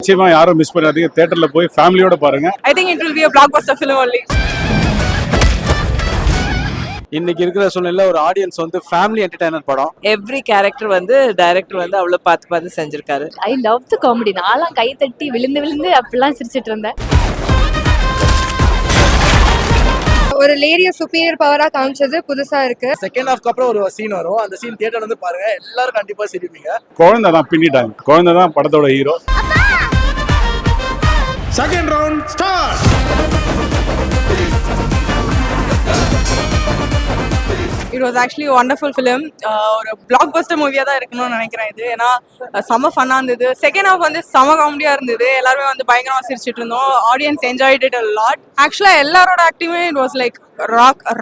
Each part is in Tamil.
நிச்சயமா யாரும் மிஸ் பண்ணாதீங்க. தியேட்டர்ல போய் ஃபேமிலியோட பாருங்க. I think it will be a blockbuster film only. இன்னைக்கு இருக்கிற சூழ்நிலை ஒரு ஆடியன்ஸ் வந்து ஃபேமிலி என்டர்டைனர் படம். எவ்ரி கேரக்டர் வந்து டைரக்டர் வந்து அவ்வளவு பார்த்து பார்த்து செஞ்சிருக்காரு. I love the comedy. நான்லாம் கை தட்டி விழுந்து விழுந்து அப்படிலாம் சிரிச்சிட்டு இருந்தேன். ஒரு லேடிய சுப்பீரியர் பவரா காமிச்சது புதுசா இருக்கு. செகண்ட் ஹாஃப்க்கு அப்புறம் ஒரு சீன் வரும். அந்த சீன் தியேட்டர்ல வந்து பாருங்க, எல்லாரும் கண்டிப்பா சிரிப்பீங்க. குழந்தை தான் பின்னிட்டாங்க. குழந்தை தான் படத்தோட hero. Second round start. It was actually a wonderful film. ஒரு blockbuster மூவியா தான் இருக்கணும்னு நினைக்கிறேன் இது. ஏன்னா செம ஃபன்னா இருந்தது. செகண்ட் ஹாஃப் வந்து செம காமெடியா இருந்தது. எல்லாருமே வந்து பயங்கரமா சிரிச்சிட்டு இருந்தோம். Audience enjoyed it a lot. ஆக்சுவலா எல்லாரோட ஆக்டிங்குமே it was like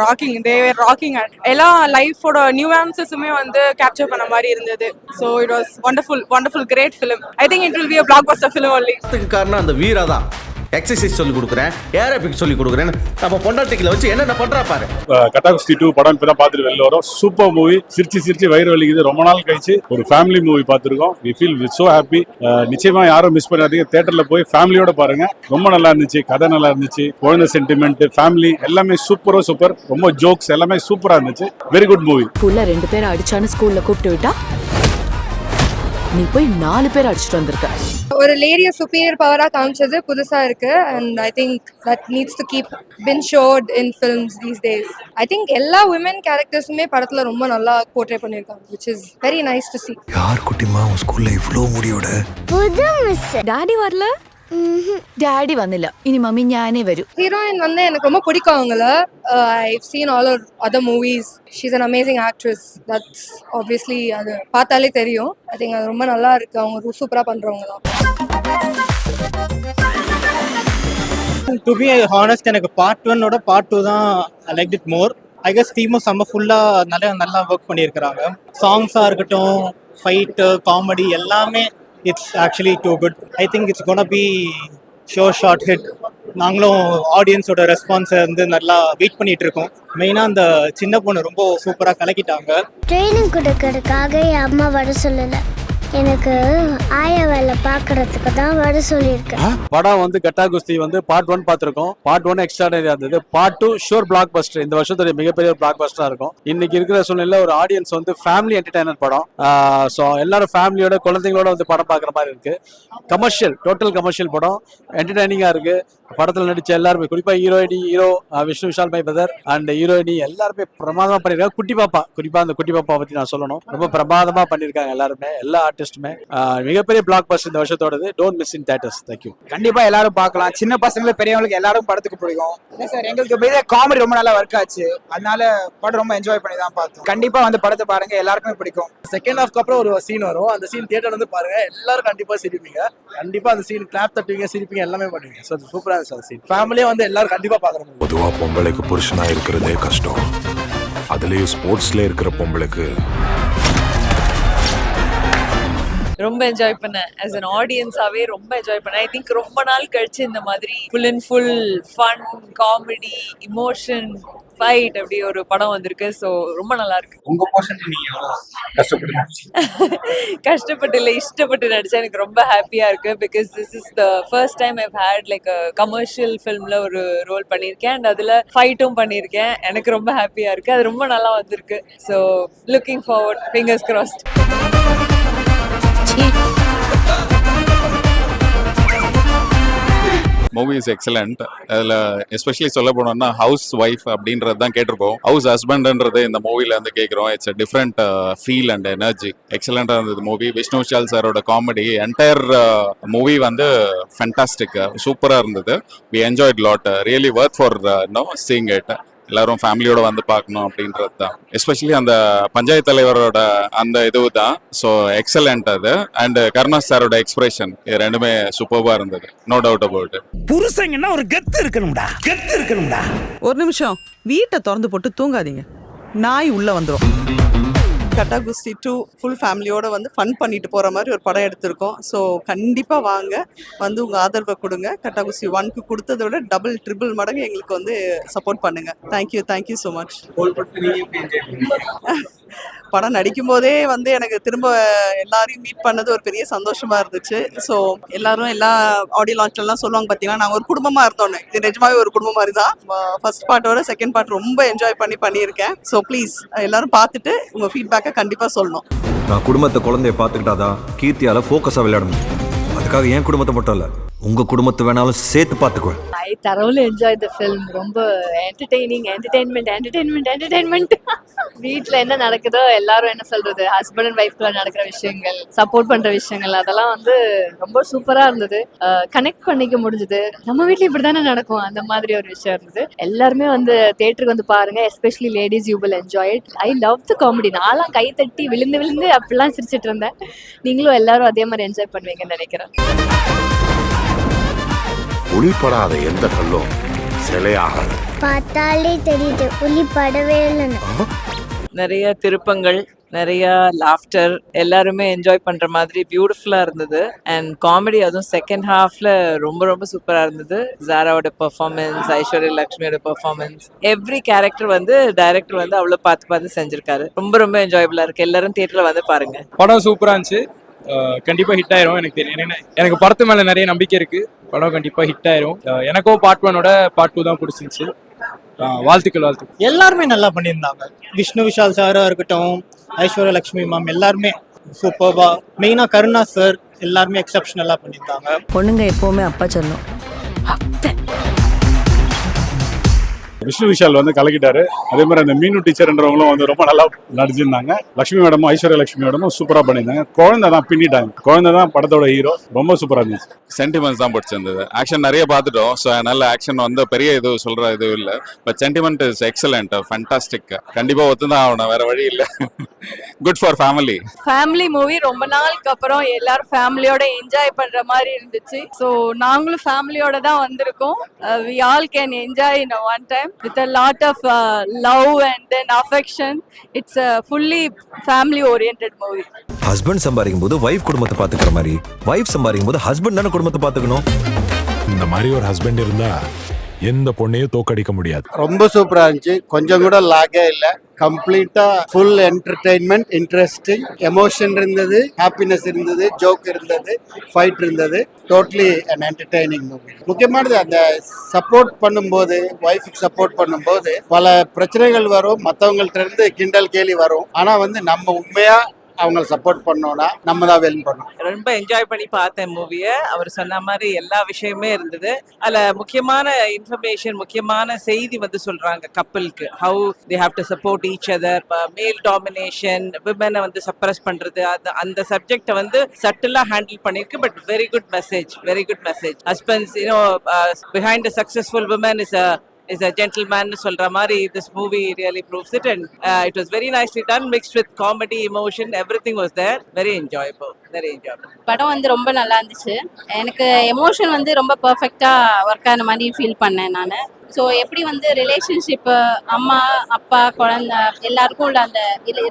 rocking. They were rocking at எல்லா லைஃபோட நியூஆன்சஸுமே வந்து கேப்சர் பண்ண மாதிரி இருந்தது. So it was wonderful great film. I think it will be a blockbuster film only. அதுக்கு காரணம் அந்த வீரா தான். எக்ஸசைஸ் சொல்லி கொடுக்குறேன், ஏரோபிக் சொல்லி கொடுக்குறேன். நம்ம பொண்டாட்டிகளை வச்சு என்னென்ன பண்றா பாரு. கட்டாகுஸ்தி 2 படம் இப்பதான் பார்த்துட்டு வெளில வரோம். Super movie. சிரிச்சு வயிறு வலிக்குது. ரொம்ப நாள் கழிச்சு ஒரு ஃபேமிலி மூவி பார்த்துருக்கோம். we feel so happy. நிச்சயமா யாரும் மிஸ் பண்ணாதீங்க. தியேட்டர்ல போய் ஃபேமிலியோட பாருங்க. ரொம்ப நல்லா இருந்துச்சு. கதை நல்லா இருந்துச்சு. குழந்தை சென்டிமெண்ட், ஃபேமிலி எல்லாமே சூப்பர். ரொம்ப ஜோக்ஸ் எல்லாமே சூப்பரா இருந்துச்சு. Very good movie. ஸ்கூல்ல 2 பேர் அடிச்சான்னு ஸ்கூல்ல கூப்பிட்டு விட்டா நீ போய் 4 பேர் அடிச்சிட்டு வந்திருக்க. ஒரு லேடிய சுப்பீரியர் பவரா காமிச்சது புதுசா இருக்கு. and I think that needs to keep been showed in films these days. I think எல்லா women charactersமே படத்துல ரொம்ப நல்லா போர்ட்ரே பண்ணிருக்காங்க, which is very nice to see. யார் குட்டிமா உன் ஸ்கூல்ல இவ்ளோ முடியோட? புது மிஸ். டாடி வரல? டாடி வந்திല്ല. இனி மம்மி ஞானே வரும். ஹீரோயின் வந்து எனக்கு ரொம்ப பிடிக்கும் அவங்கள. I've seen all her other movies. She's an amazing actress. That's obviously அது பார்த்தாலே தெரியும். I think அது ரொம்ப நல்லா இருக்கு. அவங்க சூப்பரா பண்றவங்க தான். To be honest, எனக்கு பார்ட் 1 ஓட பார்ட் 2 தான் I liked it more. I guess தீமும் செம்ம ஃபுல்லா நல்லா ஒர்க் பண்ணியிருக்கிறாங்க. சாங்ஸா இருக்கட்டும், ஃபைட், காமெடி எல்லாமே it's actually too good. I think it's gonna be sure shot hit. நாங்களும் ஆடியன்ஸோட ரெஸ்பான்ஸை வந்து நல்லா வெயிட் பண்ணிட்டு இருக்கோம். மெயினாக அந்த சின்ன பொண்ணு ரொம்ப சூப்பராக கலக்கிட்டாங்க. ட்ரைனிங் கொடுக்கறதுக்காக என் அம்மா வர சொல்லலை, எனக்கு ஆயா வேலை பார்க்கறதுக்கு தான் வர சொல்லியிருக்கேன். படம் வந்து கட்டாகுஸ்தி வந்து பார்ட் 1 பார்த்துருக்கோம். பார்ட் 1 எக்ஸ்ட்ராடனரியா இருந்தது. Part 2 sure black Bastar. இந்த வருஷத்துடைய மிகப்பெரிய பிளாக் பஸ்டரா இருக்கும். இன்னைக்கு இருக்கிற சூழ்நிலை ஒரு ஆடியன்ஸ் வந்து ஃபேமிலி என்டர்டைனர் படம். ஸோ எல்லாரும் ஃபேமிலியோட குழந்தைங்களோட வந்து படம் பார்க்குற மாதிரி இருக்கு. டோட்டல் கமர்ஷியல் படம். என்டர்டைனிங்கா இருக்கு. படத்தில் நடிச்ச எல்லாருமே, குறிப்பா hero Vishnu Vishal my brother and heroine எல்லாருமே பிரமாதமா பண்ணிருக்காங்க. குறிப்பா அந்த குட்டி பாப்பா பத்தி நான் சொல்லணும். ரொம்ப பிரமாதமா பண்ணிருக்காங்க எல்லாருமே, எல்லா ஆர்டிஸ்டுமே. மிகப்பெரிய பிளாக் பஸ்டர் இந்த வருஷத்தோடது. Don't miss in theatres. Thank you. கண்டிப்பா எல்லாரும் பார்க்கலாம். சின்ன பசங்களுக்கு பெரியவங்களுக்கு எல்லாரும் படத்துக்கு பிடிக்கும். இல்லை சார், எங்களுக்கு காமெடி ரொம்ப நல்லா ஒர்க் ஆச்சு. அதனால படம் ரொம்ப என்ஜாய் பண்ணி தான் பார்த்தோம். கண்டிப்பா வந்து படத்தை பாருங்க, எல்லாருக்குமே பிடிக்கும். செகண்ட் ஹாஃப்க்கு அப்புறம் ஒரு சீன் வரும். அந்த சீன் தியேட்டர்ல வந்து பாருங்க, எல்லாரும் கண்டிப்பா சிரிப்பீங்க. கண்டிப்பா அந்த சீன் கிளாப் தட்டுவீங்க, சிரிப்பீங்க, எல்லாமே பண்ணுவீங்க. ஸோ சூப்பரா இருந்துச்சு அந்த சீன். ஃபேமிலியா வந்து எல்லாரும் கண்டிப்பா பார்க்கணும். பொதுவா பொம்பளைக்கு புருஷனா இருக்கிறதே கஷ்டம். அதுலயும் ஸ்போர்ட்ஸ்ல இருக்கிற பொம்பளைக்கு ரொம்ப என்ஜாய் பண்ணேன். as an ஆடியன்ஸாவே ரொம்ப என்ஜாய் பண்ணேன். ஐ திங்க் ரொம்ப நாள் கழிச்சு இந்த மாதிரி full and full fun, comedy, emotion, fight அப்படி ஒரு படம் வந்திருக்கு. ஸோ ரொம்ப நல்லா இருக்கு. உங்க போர்ஷன் நீங்க கஷ்டப்பட்டு இல்லை, இஷ்டப்பட்டு நடிச்சா எனக்கு ரொம்ப ஹாப்பியா இருக்கு. Because this is the first time I've had like commercial ஃபிலிம்ல ஒரு ரோல் பண்ணியிருக்கேன் அண்ட் அதுல ஃபைட்டும் பண்ணியிருக்கேன். எனக்கு ரொம்ப ஹாப்பியா இருக்கு. அது ரொம்ப நல்லா வந்திருக்கு. So looking forward, fingers crossed. Movie is excellent. அதில் எஸ்பெஷலி சொல்ல போனோம்னா ஹவுஸ் ஒய்ஃப் அப்படின்றது தான் கேட்டிருக்கோம். ஹவுஸ் ஹஸ்பண்ட்ன்றது இந்த மூவில வந்து கேட்குறோம். It's a different feel and energy. எக்ஸலண்டாக இருந்தது மூவி. விஷ்ணு விஷால் சாரோட காமெடி, என்டையர் மூவி வந்து ஃபேண்டாஸ்டிக், சூப்பராக இருந்தது. We enjoyed lot. Really worth for seeing it. எல்லாரும் ஃபேமிலியோட வந்து பார்க்கணும் அப்படின்றது தான். எஸ்பெஷலி அந்த பஞ்சாயத்து தலைவரோட அந்த இது தான். ஸோ எக்ஸலண்ட் அது. அண்ட் கருணாஸ் சாரோட எக்ஸ்பிரஷன், இது ரெண்டுமே சூப்பர்வா இருந்தது. No doubt about. புருஷங்கன்னா ஒரு கெத்து இருக்கணும்டா. ஒரு நிமிஷம், வீட்டை திறந்து போட்டு தூங்காதீங்க, நாய் உள்ள வந்துடும். கட்டாகுஸ்தி 2 ஃபுல் ஃபேமிலியோட வந்து ஃபன் பண்ணிட்டு போகிற மாதிரி ஒரு படம் எடுத்திருக்கோம். ஸோ கண்டிப்பாக வாங்க, வந்து உங்கள் ஆதரவை கொடுங்க. கட்டாகுஸ்தி 1க்கு கொடுத்ததை விட டபுள் ட்ரிபிள் மடங்கு எங்களுக்கு வந்து சப்போர்ட் பண்ணுங்கள். Thank you so much. படம் நடிக்கும் போதே வந்து எனக்கு திரும்ப எல்லாரையும் மீட் பண்ணது ஒரு பெரிய சந்தோஷமா இருந்துச்சு. ஸோ எல்லாரும் எல்லா ஆடியோ லான்ச்லாம் சொல்லுவாங்க பார்த்தீங்கன்னா நாங்கள் ஒரு குடும்பமா இருந்தோன்னு. இது நிஜமாவே ஒரு குடும்பம் மாதிரி தான். ஃபர்ஸ்ட் பார்ட்டோட செகண்ட் பார்ட் ரொம்ப என்ஜாய் பண்ணியிருக்கேன். ஸோ ப்ளீஸ் எல்லாரும் பார்த்துட்டு உங்க ஃபீட்பேக்கை கண்டிப்பா சொல்லணும். நான் குடும்பத்தை குழந்தைய பார்த்துக்கிட்டாதான் கீர்த்தியால ஃபோக்கஸா விளையாடணும். அதுக்காக என் குடும்பத்தை மட்டும் இல்ல, உங்க குடும்பத்தை வேணாலும் சேர்த்து பார்த்துக்குவேன். ஐ தரோலி என்ஜாய் த ஃபிலிம். ரொம்ப என்டர்டெயின்மெண்ட். வீட்டில் என்ன நடக்குதோ எல்லாரும் என்ன சொல்றது, ஹஸ்பண்ட் அண்ட் ஒய்ஃப்குள்ள நடக்கிற விஷயங்கள், சப்போர்ட் பண்ற விஷயங்கள், அதெல்லாம் வந்து ரொம்ப சூப்பரா இருந்தது. கனெக்ட் பண்ணிக்க முடிஞ்சது. நம்ம வீட்டில் இப்படி தானே நடக்கும், அந்த மாதிரி ஒரு விஷயம் இருந்தது. எல்லாருமே வந்து தியேட்டருக்கு வந்து பாருங்க. Especially ladies, you will enjoy it. I love the comedy. நான்லாம் கை தட்டி விழுந்து அப்படிலாம் சிரிச்சிட்டு இருந்தேன். நீங்களும் எல்லாரும் அதே மாதிரி என்ஜாய் பண்ணுவீங்கன்னு நினைக்கிறேன். ஒளிப்படாத எந்த கல்லும் சிலையாகாது. பார்த்தாலே தெரியுது உளி படவே இல்லைன்னு. நிறைய திருப்பங்கள், நிறைய லாஃப்டர், எல்லாருமே என்ஜாய் பண்ற மாதிரி பியூட்டிஃபுல்லா இருந்தது. அண்ட் காமெடி, அதுவும் செகண்ட் ஹாஃப்ல ரொம்ப ரொம்ப சூப்பரா இருந்தது. ஜாராவோட பெர்ஃபார்மன்ஸ், ஐஸ்வர்யா லட்சுமியோட பெர்ஃபார்மன்ஸ், எவ்ரி கேரக்டர் வந்து டைரக்டர் வந்து அவ்வளவு பார்த்து செஞ்சிருக்காரு. ரொம்ப ரொம்ப என்ஜாயபிளா இருக்கு. எல்லாரும் தியேட்டர்ல வந்து பாருங்க. படம் சூப்பரா இருந்துச்சு. கண்டிப்பா ஹிட் ஆயிரும் எனக்கு தெரியும். எனக்கு படத்து மேல நிறைய நம்பிக்கை இருக்கு. படம் கண்டிப்பா ஹிட் ஆயிரும். எனக்கும் பார்ட் 1ஓட பார்ட் 2 தான் பிடிச்சிருந்துச்சு. வாழ்த்துக்கள். எல்லாருமே நல்லா பண்ணியிருந்தாங்க. விஷ்ணு விஷால் சாரா இருக்கட்டும், ஐஸ்வர்யா லட்சுமி மேம், எல்லாருமே சூப்பர்வா. மெயினா கருணா சார், எல்லாருமே எக்ஸப்ஷனலா பண்ணியிருந்தாங்க. பொண்ணுங்க எப்பவுமே அப்பா சொல்லும். விஷ்ணு விஷால் வந்து கலக்கிட்டாரு. அதே மாதிரி அந்த மீனு டீச்சர்ன்றவங்களும் வந்து ரொம்ப நல்லா நடிச்சிருந்தாங்க. லட்சுமி மேடமும் ஐஸ்வர்யா லட்சுமி மேடமும் சூப்பரா பண்ணியிருந்தாங்க. குழந்தை தான் பின்னிட்டாங்க. குழந்தை தான் படத்தோட ஹீரோ. ரொம்ப சூப்பரா இருந்துச்சு. சென்டிமெண்ட்ஸ் தான் பிடிச்சிருந்தது. ஆக்ஷன் நிறைய பார்த்துட்டோம். ஸோ அதனால ஆக்ஷன் வந்து பெரிய இது சொல்ற இது இல்லை. But sentiment is excellent, fantastic. கண்டிப்பா ஒத்துதான் ஆகணும், வேற வழி இல்லை. Good for family. Family movie ரொம்ப நாளுக்கு அப்புறம் எல்லாரும் ஃபேமிலியோட என்ஜாய் பண்ற மாதிரி இருந்துச்சு. ஸோ நாங்களும் ஃபேமிலியோட தான் வந்திருக்கோம். We all can enjoy in one time with a lot of love and then affection. It's a fully family oriented movie. Husband சம்பாதிக்கும் போது வைஃப் குடும்பத்தை பாத்துக்கிற மாதிரி, வைஃப் சம்பாதிக்கும் போது ஹஸ்பண்ட் தானே குடும்பத்தை பாத்துக்கணும். இந்த மாதிரி ஒரு ஹஸ்பண்ட் இருந்தா எந்த பொண்ணையும் தோக்கடிக்க முடியாது. ரொம்ப சூப்பரா இருந்துச்சு. கொஞ்சம் கூட லாகே இல்லை. கம்ப்ளீட்டா ஃபுல் என்டர்டெயின்மெண்ட், இன்ட்ரெஸ்டிங், எமோஷன் இருந்தது, ஹாப்பினஸ் இருந்தது, ஜோக் இருந்தது, ஃபைட் இருந்தது. Totally an entertaining movie. முக்கியமானது அந்த சப்போர்ட் பண்ணும்போது, ஒய்ஃபுக்கு சப்போர்ட் பண்ணும்போது பல பிரச்சனைகள் வரும், மற்றவங்கள்ட்ட இருந்து கிண்டல் கேலி வரும். ஆனா வந்து நம்ம உண்மையா அவங்களை சப்போர்ட் பண்ணோம்னா நம்ம தான் வெல் பண்ணோம். ரொம்ப என்ஜாய் பண்ணி பார்த்தேன் மூவியை. அவர் சொன்ன மாதிரி எல்லா விஷயமே இருந்தது. அதுல முக்கியமான இன்ஃபர்மேஷன், முக்கியமான செய்தி வந்து சொல்றாங்க கப்பலுக்கு. How they have to support each other. Male domination, விமனை வந்து சப்ரஸ் பண்றது, அந்த சப்ஜெக்டை வந்து சட்டிலா ஹேண்டில் பண்ணிருக்கு. But very good message. Husbands, behind a successful woman is a gentleman சொல்ற மாதிரி this movie really proves it. And it was very nicely done, mixed with comedy, emotion, everything was there. Very enjoyable. படம் வந்து ரொம்ப நல்லா இருந்துச்சு. எனக்கு எமோஷன் வந்து ரொம்ப பர்ஃபெக்டா ஒர்க் ஆன மாதிரி ஃபீல் பண்ணேன் நான். ஸோ எப்படி வந்து ரிலேஷன்ஷிப், அம்மா அப்பா குழந்தை எல்லாருக்கும் உள்ள அந்த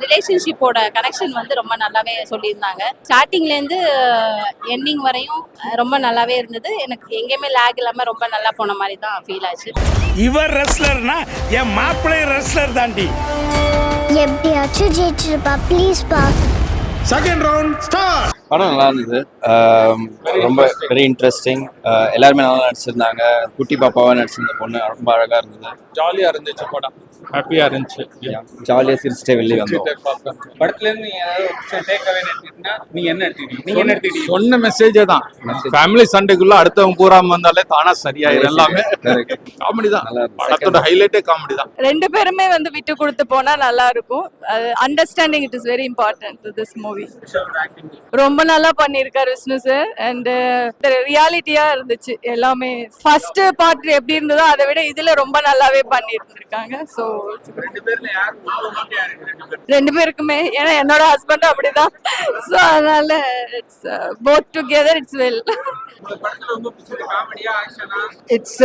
ரிலேஷன்ஷிப்போட கனெக்ஷன் வந்து ரொம்ப நல்லாவே சொல்லியிருந்தாங்க. ஸ்டார்டிங்லேருந்து எண்டிங் வரையும் ரொம்ப நல்லாவே இருந்தது. எனக்கு எங்கேயுமே லேக் இல்லாமல் ரொம்ப நல்லா போன மாதிரி தான் ஃபீல் ஆச்சு. இவர் ரெஸ்லர்னா என் மாப்பிள்ளை ரெஸ்லர் தாண்டி. எப்படியாச்சும் ஜெயிச்சிருப்பா, ப்ளீஸ் பா. Second round start. படம் நல்லா இருந்தது. ரொம்ப வெரி இன்ட்ரெஸ்டிங். எல்லாருமே நல்லா நடிச்சிருந்தாங்க. குட்டி பாப்பாவா நடிச்சிருந்த பொண்ணு ரொம்ப அழகா இருந்தது. ஜாலியா இருந்துச்சு படம். ஹாப்பியா இருந்துச்சு. ஜாலியா சிரிச்சிட்டே வெளியே வந்தோம். படத்துல இருந்து நீங்க ஏதாவது டேக் அவே எடுத்துக்கிட்டீங்கன்னா நீங்க என்ன எடுத்துக்கிட்டீங்க? சொன்ன மெசேஜே தான். ஃபேமிலி சண்டைக்குள்ள அடுத்தவங்க பூராம வந்தாலே தானா சரியாயிரும். எல்லாமே காமெடி தான். படத்தோட ஹைலைட்டே காமெடி தான். ரெண்டு பேருமே வந்து விட்டு கொடுத்து போனா நல்லா இருக்கும். Understanding it is very important to this movie. ரொம்ப நல்லா பண்ணியிருக்காரு விஷ்ணு சார். அண்ட் ரியாலிட்டியா இருந்துச்சு எல்லாமே. ஃபர்ஸ்ட் பார்ட் எப்படி இருந்ததோ அதை விட இதுல ரொம்ப நல்லாவே பண்ணிருந்திருக்காங்க. ஸோ ரெண்டு பேருக்குமே, ஏன்னா என்னோட ஹஸ்பண்டும் அப்படிதான். ஸோ அதனால it's both together it's well. It's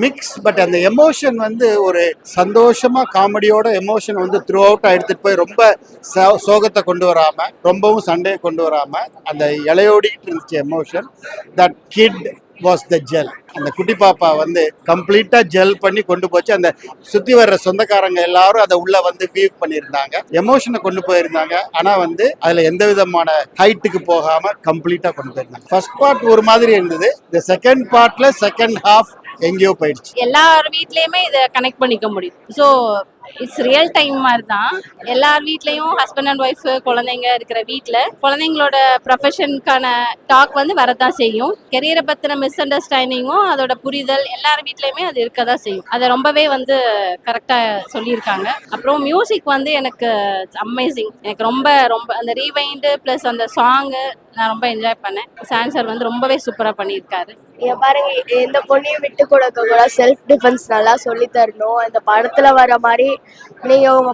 mix. But அந்த எமோஷன் வந்து ஒரு சந்தோஷமா காமெடியோட எமோஷன் வந்து த்ரூ அவுட்டா எடுத்துட்டு போய் ரொம்ப சோகத்தை கொண்டு வராம, ரொம்பவும் சண்டையை கொண்டு வராம, அந்த இலையோடிட்டு இருந்துச்சு emotion. That kid was the gel. அந்த குட்டி பாப்பா வந்து கம்ப்ளீட்டா ஜெல் பண்ணி கொண்டு போச்சு. அந்த சுத்தி வர்ற சொந்தக்காரங்க எல்லாரும் அதை உள்ள வந்து வீவ் பண்ணியிருந்தாங்க, எமோஷனை கொண்டு போயிருந்தாங்க. ஆனா வந்து அதுல எந்த விதமான ஹைட்டுக்கு போகாம கம்ப்ளீட்டா கொண்டு போயிருந்தாங்க. ஃபர்ஸ்ட் பார்ட் ஒரு மாதிரி இருந்தது, இந்த செகண்ட் பார்ட்ல செகண்ட் ஹாஃப் எங்கேயோ போயிடுச்சு. எல்லார் வீட்லயுமே இதை கனெக்ட் பண்ணிக்க முடியும். ஸோ இட்ஸ் ரியல் டைம் மாதிரி தான். எல்லார் வீட்லயும் ஹஸ்பண்ட் அண்ட் ஒய்ஃப் குழந்தைங்க இருக்கிற வீட்டில் குழந்தைங்களோட ப்ரொஃபஷனுக்கான டாக் வந்து வரதான் செய்யும். கெரியரை பற்றின மிஸ் அண்டர்ஸ்டாண்டிங்கும் அதோட புரிதல் எல்லார் வீட்லயுமே அது இருக்க தான் செய்யும். அதை ரொம்பவே வந்து கரெக்டாக சொல்லியிருக்காங்க. அப்புறம் மியூசிக் வந்து எனக்கு அமேசிங். எனக்கு ரொம்ப ரொம்ப அந்த ரீவைண்டு ப்ளஸ் அந்த சாங்கு நான் ரொம்ப என்ஜாய் பண்ணேன். சான்சர் வந்து ரொம்பவே சூப்பராக பண்ணியிருக்காரு. பாருங்க, எந்த பொண்ணையும் விட்டு கொடுக்க கூட செல்ஃப் டிஃபென்ஸ் நல்லா சொல்லி தரணும். இந்த படத்துல வர மாதிரி நீங்க உங்க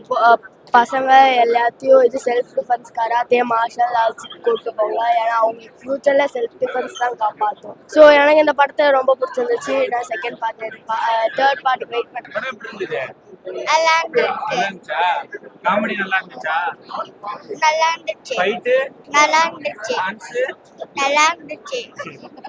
பசங்க எல்லாத்தையும் இது self defence karate martial arts கூப்பிட்டு போங்க. ஏன்னா அவங்களுக்கு ஃபியூச்சர்ல செல்ஃப் டிஃபென்ஸ் தான் காப்பாற்றும். ஸோ எனக்கு இந்த படத்தை ரொம்ப பிடிச்சிருந்துச்சு. நான் second part third part wait பண்ணேன். நல்லா இருந்துச்சு. காமெடி நல்லா இருந்துச்சா? நல்லா இருந்துச்சு. ஃபைட்டு நல்லா இருந்துச்சு. டான்ஸ் நல்லா இருந்துச்சு.